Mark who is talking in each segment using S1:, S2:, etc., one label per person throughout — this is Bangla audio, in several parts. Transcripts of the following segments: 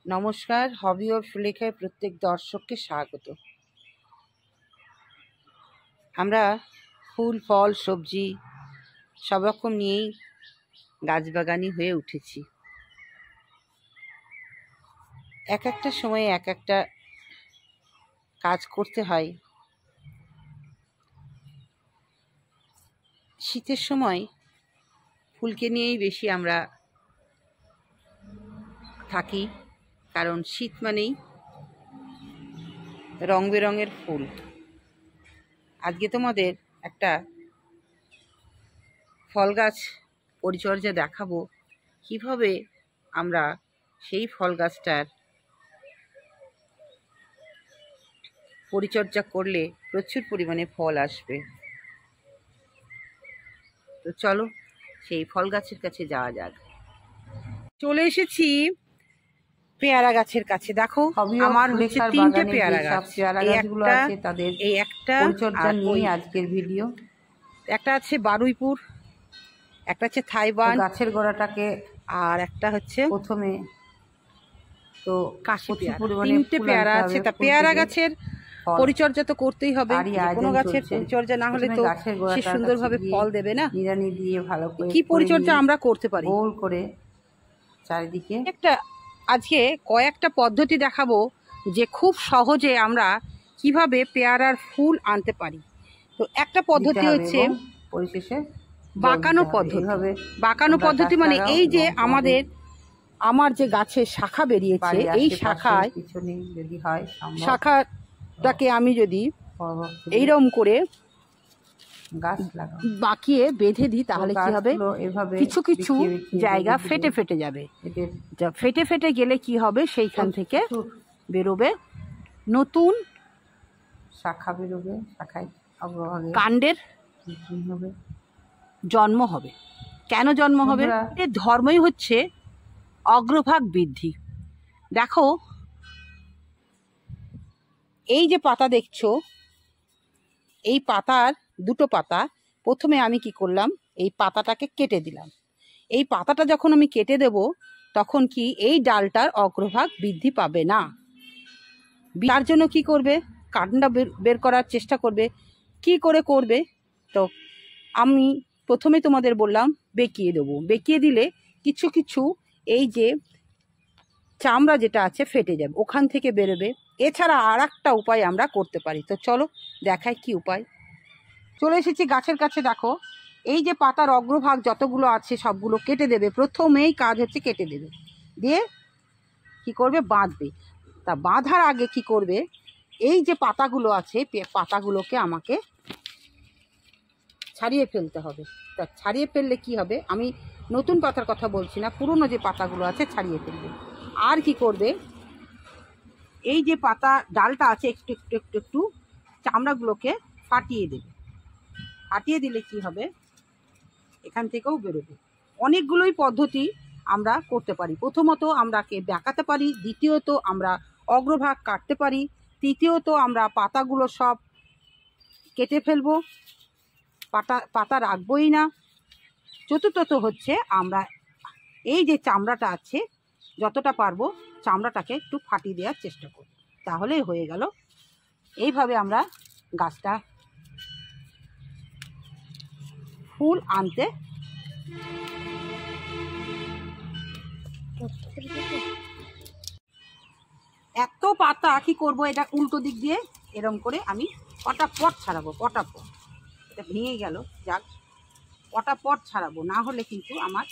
S1: নমস্কার, হবি ও সুলেখায় প্রত্যেক দর্শককে স্বাগত। আমরা ফুল ফল সবজি সব রকম নিয়েই গাছবাগানি হয়ে উঠেছি। এক একটা সময়ে এক একটা কাজ করতে হয়। শীতের সময় ফুলকে নিয়েই বেশি আমরা থাকি, কারণ শীত মানেই রং বেরঙের ফুল। আজকে তোমাদের একটা ফল গাছ পরিচর্যা দেখাবো, কিভাবে আমরা সেই ফল গাছটার পরিচর্যা করলে প্রচুর পরিমাণে ফল আসবে। তো চলো সেই ফল গাছের কাছে যাওয়া যাক। চলে এসেছি পেয়ারা গাছের কাছে। দেখো আমার হচ্ছে 3টে পেয়ারা গাছ। এই একটা
S2: পরিচর্যা নিয়ে আজকের ভিডিও।
S1: একটা আছে বারুইপুর, একটা হচ্ছে থাইওয়ান
S2: গাছের গোড়াটাকে,
S1: আর একটা হচ্ছে
S2: প্রথমে তো
S1: কাশি পেয়ারা। 3টে পেয়ারা আছে। তা পেয়ারা গাছের পরিচর্যা তো করতেই হবে। কোনো গাছের পরিচর্যা না হলে তো সে সুন্দরভাবে ফল দেবে না।
S2: নিড়ানি দিয়ে ভালো করে
S1: কি পরিচর্যা আমরা করতে পারি?
S2: গোল করে চারিদিকে
S1: আজকে কয়েকটা পদ্ধতি দেখাবো যে খুব সহজে আমরা কিভাবে পেয়ারার ফুল আনতে পারি। তো একটা পদ্ধতি হচ্ছে
S2: পরিশেষে
S1: বাঁকানো পদ্ধতি। বাঁকানো পদ্ধতি মানে এই যে আমার যে গাছের শাখা বেরিয়েছে, এই শাখাটাকে আমি যদি এইরকম করে বাঁকিয়ে বেঁধে দিই, তাহলে কি হবে, কিছু কিছু জায়গা ফেটে ফেটে যাবে। ফেটে ফেটে গেলে কি হবে, সেইখান থেকে বেরোবে নতুন
S2: শাখা, বেরোবে শাখায়
S1: কাণ্ডের জন্ম হবে। কেন জন্ম হবে? এর ধর্মই হচ্ছে অগ্রভাগ বৃদ্ধি। দেখো এই যে পাতা দেখছো, এই পাতার দুটো পাতা, প্রথমে আমি কি করলাম, এই পাতাটাকে কেটে দিলাম। এই পাতাটা যখন আমি কেটে দেব, তখন কি এই ডালটার অগ্রভাগ বৃদ্ধি পাবে না। তার জন্য কি করবে, কাণ্ডটা বের করার চেষ্টা করবে। কি করে করবে? তো আমি প্রথমে তোমাদের বললাম বেঁকিয়ে দেবো। বেঁকিয়ে দিলে কিছু কিছু এই যে চামড়া যেটা আছে ফেটে যাবে, ওখান থেকে বেরোবে। এছাড়া আর একটা উপায় আমরা করতে পারি। তো চলো দেখাই কি উপায়। চলে এসেছি গাছের কাছে। দেখো এই যে পাতার অগ্রভাগ যতগুলো আছে সবগুলো কেটে দেবে। প্রথমেই কাজ হচ্ছে কেটে দেবে, দিয়ে কি করবে, বাঁধবে। তা বাঁধার আগে কি করবে, এই যে পাতাগুলো আছে, পাতাগুলোকে আমাকে ছাড়িয়ে ফেলতে হবে। তা ছাড়িয়ে ফেললে কি হবে, আমি নতুন পাতার কথা বলছি না, পুরনো যে পাতাগুলো আছে ছাড়িয়ে ফেলবে। আর কি করবে, এই যে পাতা ডালটা আছে একটু একটু একটু একটু চামড়াগুলোকে ফাটিয়ে দেবে। ফাটিয়ে দিলে কি হবে, এখান থেকেও বেরোবে। অনেকগুলোই পদ্ধতি আমরা করতে পারি। প্রথমত আমরা বেঁকাতে পারি, দ্বিতীয়ত আমরা অগ্রভাগ কাটতে পারি, তৃতীয়ত আমরা পাতাগুলো সব কেটে ফেলবো, পাতা রাখবোই না। চতুর্থত হচ্ছে আমরা এই যে চামড়াটা আছে যতটা পারবো চামড়াটাকে একটু ফাটিয়ে দেওয়ার চেষ্টা করব, তাহলেই হয়ে গেল। এইভাবে আমরা গাছটা ফুল আনতে এত পাতা কি করব, এটা উল্টো দিক দিয়ে এরম করে আমি পটাপট ছাড়াবো। পটাপট, এটা ভেঙে গেল, যাক, পটাপট ছাড়াবো, না হলে কিন্তু আমার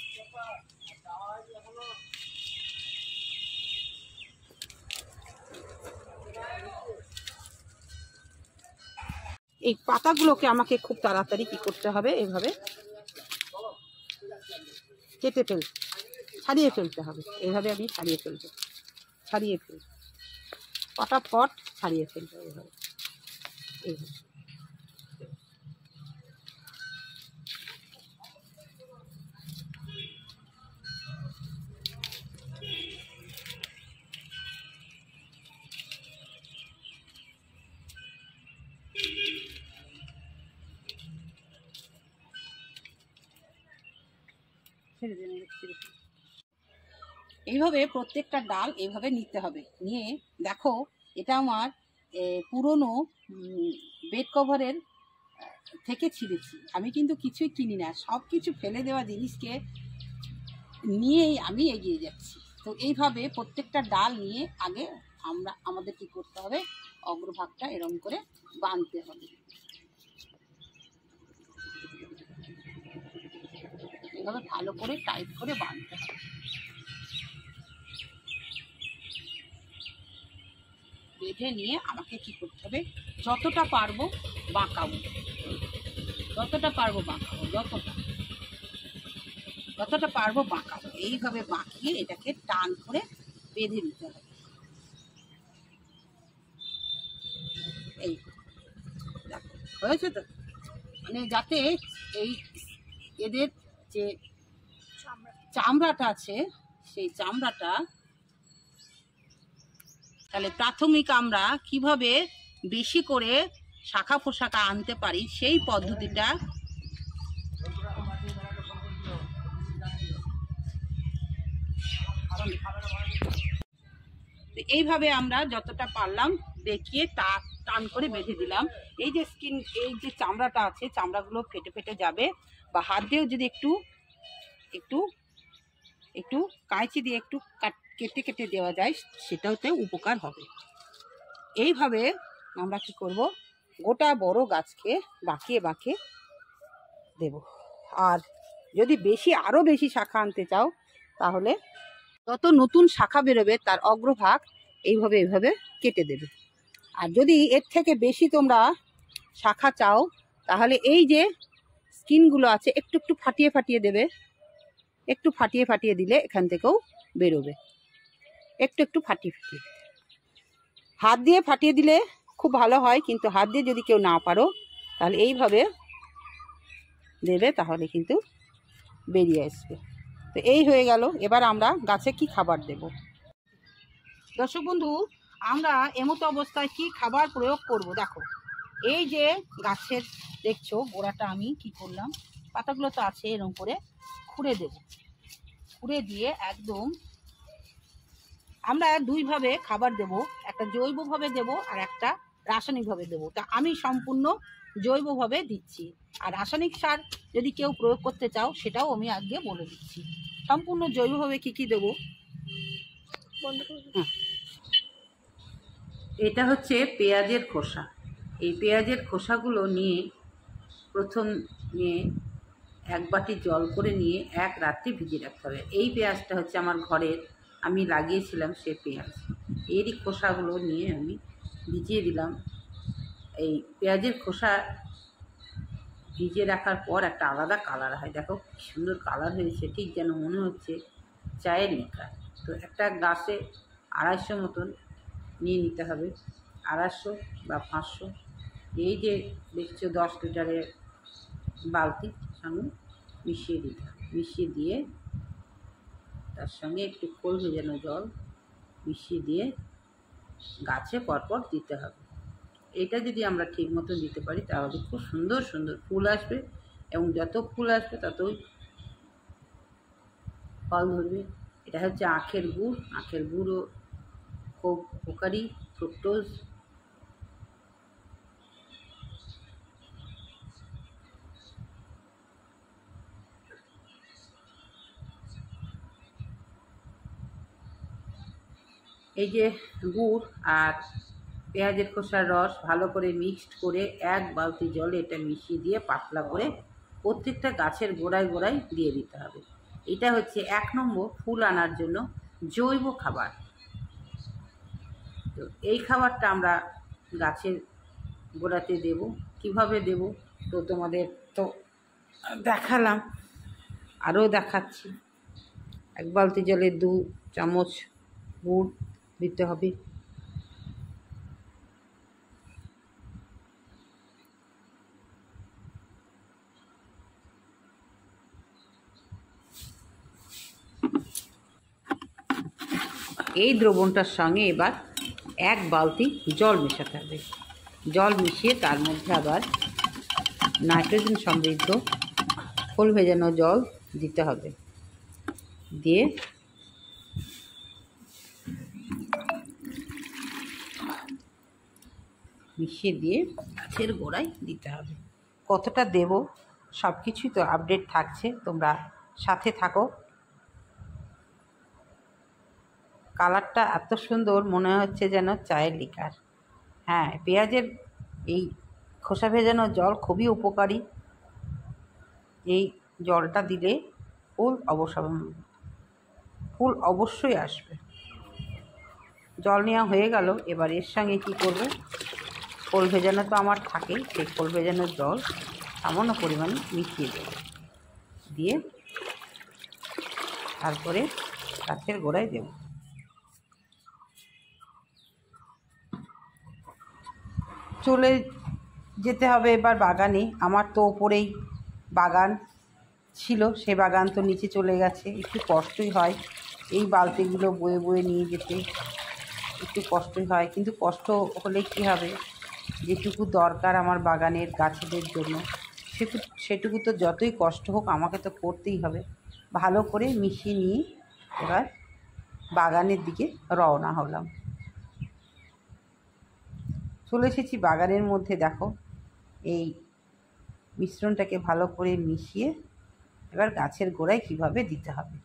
S1: এই পাতাগুলোকে আমাকে খুব তাড়াতাড়ি কি করতে হবে, এভাবে ছাড়িয়ে ফেলতে হবে। এইভাবে আমি ছাড়িয়ে ফেলবো, পটাপট ছাড়িয়ে ফেলবো এইভাবে। এইভাবে প্রত্যেকটা ডাল এইভাবে নিতে হবে। নিয়ে দেখো, এটা আমার পুরনো বেড কভারের থেকে ছিঁড়েছি। আমি কিন্তু কিছুই কিনি না, সব কিছু ফেলে দেওয়া জিনিসকে নিয়েই আমি এগিয়ে যাচ্ছি। তো এইভাবে প্রত্যেকটা ডাল নিয়ে আগে আমাদের কি করতে হবে, অগ্রভাগটা এরকম করে বাঁধতে হবে। এইভাবে ভালো করে টাইট করে বাঁধতে হবে। বেঁধে নিয়ে আমাকে কি করতে হবে, যতটা পারবো বাঁকাবো, যতটা পারবো বাঁকাবো, যতটা পারবো বাঁকাবো। এইভাবে বাঁকিয়ে এটাকে টান করে বেঁধে নিতে হবে। এই দেখো হয়েছে তো, মানে যাতে এই এদের যে চামড়াটা আছে সেই চামড়াটা, তাহলে প্রাথমিক আমরা কিভাবে বেশি করে শাখা পোশাকা আনতে পারি সেই পদ্ধতিটা এইভাবে আমরা যতটা পারলাম দেখিয়ে টান করে বেঁধে দিলাম। এই যে স্কিন, এই যে চামড়াটা আছে, চামড়াগুলো ফেটে ফেটে যাবে, বা হাত দিয়েও যদি একটু একটু একটু কাঁচি দিয়ে একটু কেটে কেটে দেওয়া যায়, সেটাতে উপকার হবে। এইভাবে আমরা কি করব, গোটা বড় গাছকে বাঁকিয়ে বাঁকিয়ে দেব। আর যদি আরো বেশি শাখা আনতে চাও, তাহলে যত নতুন শাখা বেরোবে তার অগ্রভাগ এইভাবে কেটে দেবে। আর যদি এর থেকে বেশি তোমরা শাখা চাও, তাহলে এই যে স্কিনগুলো আছে একটু একটু ফাটিয়ে ফাটিয়ে দেবে। একটু ফাটিয়ে ফাটিয়ে দিলে এখান থেকেও বেরোবে। একটু একটু ফাটিয়ে ফাটিয়ে, হাত দিয়ে ফাটিয়ে দিলে খুব ভালো হয়, কিন্তু হাত দিয়ে যদি কেউ না পারো তাহলে এইভাবে দেবে, তাহলে কিন্তু বেরিয়ে আসবে। তো এই হয়ে গেল। এবার আমরা গাছে কি খাবার দেব। দর্শক বন্ধু, আমরা এমতো অবস্থায় কি খাবার প্রয়োগ করব, দেখো এই যে গাছের দেখছো গোড়াটা আমি কি করলাম, পাতাগুলো তো আছে, এরকম করে খুঁড়ে দেব। খুঁড়ে দিয়ে একদম আমরা দুইভাবে খাবার দেব, একটা জৈবভাবে দেব আর একটা রাসায়নিকভাবে দেব। তা আমি সম্পূর্ণ জৈবভাবে দিচ্ছি, আর রাসায়নিক সার যদি কেউ প্রয়োগ করতে চাও সেটাও আমি আগে বলে দিচ্ছি। সম্পূর্ণ জৈবভাবে কি কি দেব,
S2: এটা হচ্ছে পেঁয়াজের খোসা। এই পেঁয়াজের খোসাগুলো নিয়ে প্রথম নিয়ে 1 বাটি জল করে নিয়ে 1 রাত্রি ভিজিয়ে রাখতে হবে। এই পেঁয়াজটা হচ্ছে আমার ঘরের, আমি লাগিয়েছিলাম সে পেঁয়াজ। এরই খোসাগুলো নিয়ে আমি ভিজিয়ে দিলাম। এই পেঁয়াজের খোসা ভিজিয়ে রাখার পর একটা আলাদা কালার হয়। দেখো কি সুন্দর কালার হয়েছে, ঠিক যেন মনে হচ্ছে চায়ের লিকার। তো একটা গ্লাসে 250 মতন নিয়ে নিতে হবে, 250 বা 500। এই যে দেখছো 10 লিটারের বালতি সঙ্গে মিশিয়ে দিতে হবে। মিশিয়ে দিয়ে তার সঙ্গে একটু খোল ভেজানো জল মিশিয়ে দিয়ে গাছে পরপর দিতে হবে। এটা যদি আমরা ঠিক মতো দিতে পারি তাহলে খুব সুন্দর সুন্দর ফুল আসবে, এবং যত ফুল আসবে ততই ফল ধরবে। এটা হচ্ছে আখের গুড়। আখের গুড়ও খুব উপকারী, ফ্রুক্টোজ। এই যে গুড় আর পেঁয়াজের খোসার রস ভালো করে মিক্সড করে 1 বালতি জলে এটা মিশিয়ে দিয়ে পাতলা করে প্রত্যেকটা গাছের গোড়ায় গোড়ায় দিয়ে দিতে হবে। এটা হচ্ছে 1 নম্বর ফুল আনার জন্য জৈব খাবার। তো এই খাবারটা আমরা গাছের গোড়াতে দেব। কিভাবে দেব তো তোমাদের তো দেখালাম, আরও দেখাচ্ছি। 1 বালতি জলে 2 চামচ গুড় দিতে হবে। এই দ্রবণটার সঙ্গে এবার 1 বালতি জল মেশাতে হবে। জল মিশিয়ে তার মধ্যে আবার নাইট্রোজেন সমৃদ্ধ খোল ভেজানো জল দিতে হবে। দিয়ে
S1: মিশিয়ে দিয়ে গাছের গোড়ায় দিতে হবে। কতটা দেব সব কিছুই তো আপডেট থাকছে, তোমরা সাথে থাকো। কালারটা এত সুন্দর, মনে হচ্ছে যেন চায়ের লিকার। হ্যাঁ, পেঁয়াজের এই খোসা ভেজানো জল খুবই উপকারী। এই জলটা দিলে ফুল অবশ্যই আসবে। জল নেওয়া হয়ে গেল। এবার এর সঙ্গে কী করব, খোল ভেজানো তো আমার থাকেই, সেই খোল ভেজানোর জল সামান্য পরিমাণে মিশিয়ে দেব, দিয়ে তারপরে গাছের গোড়ায় দেব। চলে যেতে হবে এবার বাগানে। আমার তো ওপরেই বাগান ছিল, সে বাগান তো নিচে চলে গেছে। একটু কষ্টই হয় এই বালতিগুলো বয়ে বয়ে নিয়ে যেতে, একটু কষ্টই হয়, কিন্তু কষ্ট হলে কী হবে, যেটুকু দরকার আমার বাগানের গাছেদের জন্য সেটুকু তো যতই কষ্ট হোক আমাকে তো করতেই হবে। ভালো করে মিশিয়ে নিয়ে এবার বাগানের দিকে রওনা হলাম। চলে এসেছি বাগানের মধ্যে। দেখো, এই মিশ্রণটাকে ভালো করে মিশিয়ে এবার গাছের গোড়ায় কীভাবে দিতে হবে।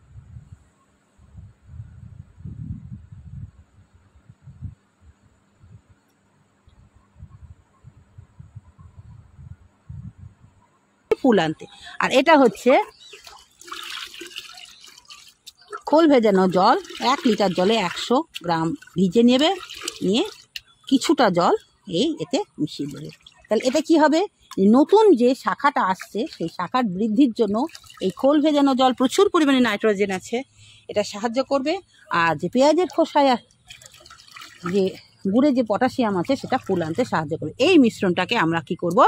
S1: ফুল আনতে, আর এটা হচ্ছে খোল ভেজানো জল। 1 লিটার জলে 100 গ্রাম ভিজে নেবে, নিয়ে কিছুটা জল এতে মিশিয়ে দেবে। তাহলে এটা কি হবে, নতুন যে শাখাটা আসছে সেই শাখার বৃদ্ধির জন্য এই খোল ভেজানো জল প্রচুর পরিমাণে নাইট্রোজেন আছে, এটা সাহায্য করবে। আর যে পেঁয়াজের খোসায় যে গুড়ে যে পটাশিয়াম আছে সেটা ফুল আনতে সাহায্য করবে। এই মিশ্রণটাকে আমরা কি করব,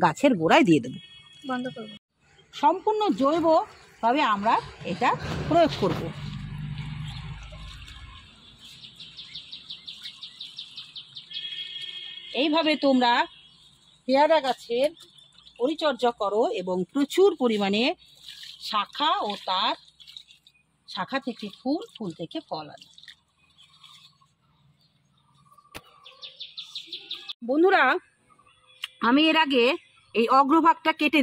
S1: গাছের গোড়ায় দিয়ে দেবো। বন্ধ করব। সম্পূর্ণ জৈবভাবে আমরা এটা প্রয়োগ করব। এইভাবে তোমরা পেয়ারা গাছের পরিচর্যা করো এবং প্রচুর পরিমাণে শাখা ও তার শাখা থেকে ফুল, ফুল থেকে ফল আনো। বন্ধুরা, আমি এর আগে এই অগ্রভাগটা কেটে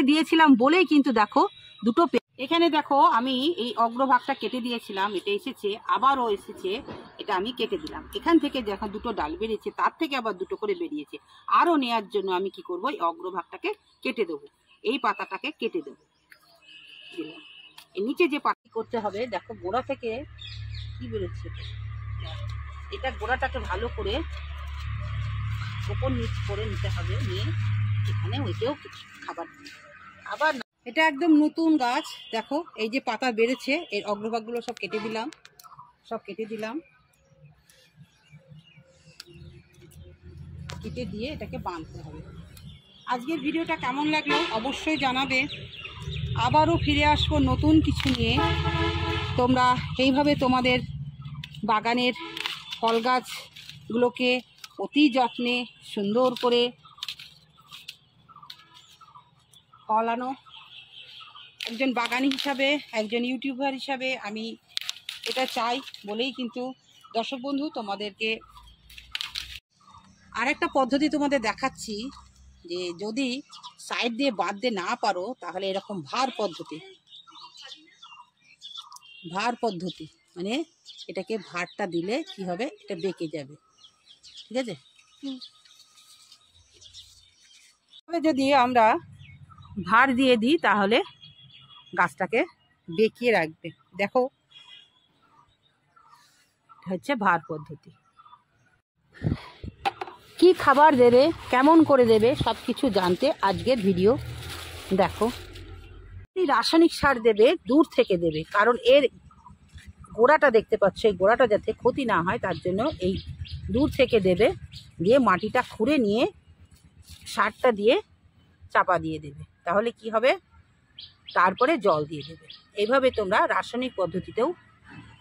S1: দিয়েছিলাম বলেই কিন্তু দেখো দুটো এখানে দেখো আমি এই অগ্রভাগটা কেটে দিয়েছিলাম, এটা এসেছে, আবারও এসেছে, এটা আমি কেটে দিলাম। এখান থেকে যখন দুটো ডাল বেরিয়েছে তার থেকে আবার দুটো করে বেরিয়েছে। আরও নেওয়ার জন্য আমি কি করব, এই অগ্রভাগটাকে কেটে দেবো, এই পাতাটাকে কেটে দেবো, দিলাম। এই নিচে যে পাতা করতে হবে, দেখো গোড়া থেকে কি বেরোচ্ছে, এটা গোড়াটাকে ভালো করে ওপর নিচ করে নিতে হবে, নিয়ে এখানে ওইটাও খাবার আবার। এটা একদম নতুন গাছ, দেখো এই যে পাতা বেড়েছে, এর অগ্রভাগগুলো সব কেটে দিলাম, কেটে দিয়ে এটাকে বাঁধতে হবে। আজকের ভিডিওটা কেমন লাগলো অবশ্যই জানাবে। আবারও ফিরে আসবো নতুন কিছু নিয়ে। তোমরা এইভাবে তোমাদের বাগানের ফল গাছগুলোকে অতি যত্নে সুন্দর করে ফল আনো। একজন বাগানি হিসাবে, একজন ইউটিউবার হিসাবে আমি এটা চাই বলেই কিন্তু দর্শক বন্ধু তোমাদেরকে আরেকটা পদ্ধতি তোমাদের দেখাচ্ছি, যে যদি সাইড দিয়ে বাঁধতে না পারো তাহলে এরকম ভার পদ্ধতি মানে এটাকে ভারটা দিলে কি হবে, এটা বেঁকে যাবে, ঠিক আছে। যদি আমরা ভার দিয়ে দিই তাহলে গাছটাকে বেঁকিয়ে রাখবে। দেখো, হচ্ছে ভার পদ্ধতি। কি খাবার দেবে, কেমন করে দেবে, সব কিছু জানতে আজকের ভিডিও দেখো। রাসায়নিক সার দেবে দূর থেকে দেবে, কারণ এর গোড়াটা দেখতে পাচ্ছ, এই গোড়াটা যাতে ক্ষতি না হয় তার জন্য এই দূর থেকে দেবে, দিয়ে মাটিটা খুঁড়ে নিয়ে সারটা দিয়ে চাপা দিয়ে দেবে, তাহলে কি হবে, তারপরে জল দিয়ে দেবে। এইভাবে তোমরা রাসায়নিক পদ্ধতিতেও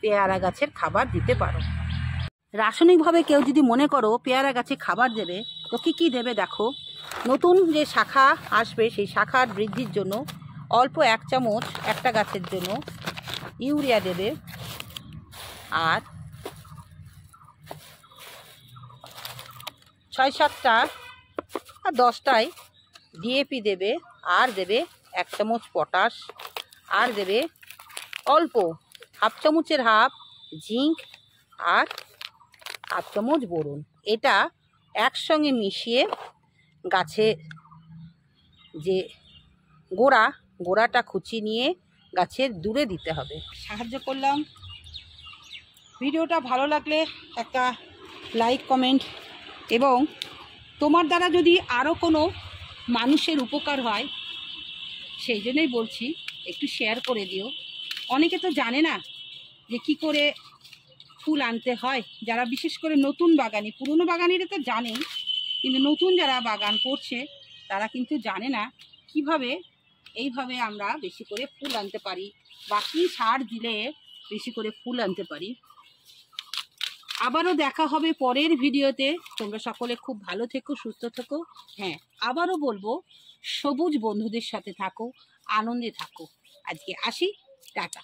S1: পেয়ারা গাছের খাবার দিতে পারো। রাসায়নিকভাবে কেউ যদি মনে করো পেয়ারা গাছে খাবার দেবে, তো কী দেবে দেখো। নতুন যে শাখা আসবে সেই শাখার বৃদ্ধির জন্য অল্প 1 চামচ একটা গাছের জন্য ইউরিয়া দেবে, আর 6-7টা আর 10টায় ডিএপি দেবে, আর দেবে 1 চামচ পটাশ, আর দেবে অল্প 1/2 চামচের হাফ জিঙ্ক আর 1/2 চামচ বোরন। এটা একসঙ্গে মিশিয়ে গাছের যে গোড়াটা খুঁচি নিয়ে গাছের দূরে দিতে হবে। সাহায্য করলাম। ভিডিওটা ভালো লাগলে একটা লাইক, কমেন্ট, এবং তোমার দ্বারা যদি আরও কোনো মানুষের উপকার হয় সেই জন্যই বলছি একটু শেয়ার করে দিও। অনেকে তো জানে না যে কি করে ফুল আনতে হয়, যারা বিশেষ করে নতুন বাগানি। পুরনো বাগানিরা তো জানেই, কিন্তু নতুন যারা বাগান করছে তারা কিন্তু জানে না কিভাবে এইভাবে আমরা বেশি করে ফুল আনতে পারি বা কী সার দিলে বেশি করে ফুল আনতে পারি। আবারও দেখা হবে পরের ভিডিওতে। তোমরা সকলে খুব ভালো থেকো, সুস্থ থেকো। হ্যাঁ, আবারও বলবো, সবুজ বন্ধুদের সাথে থাকো, আনন্দে থাকো। আজকে আসি, টাটা।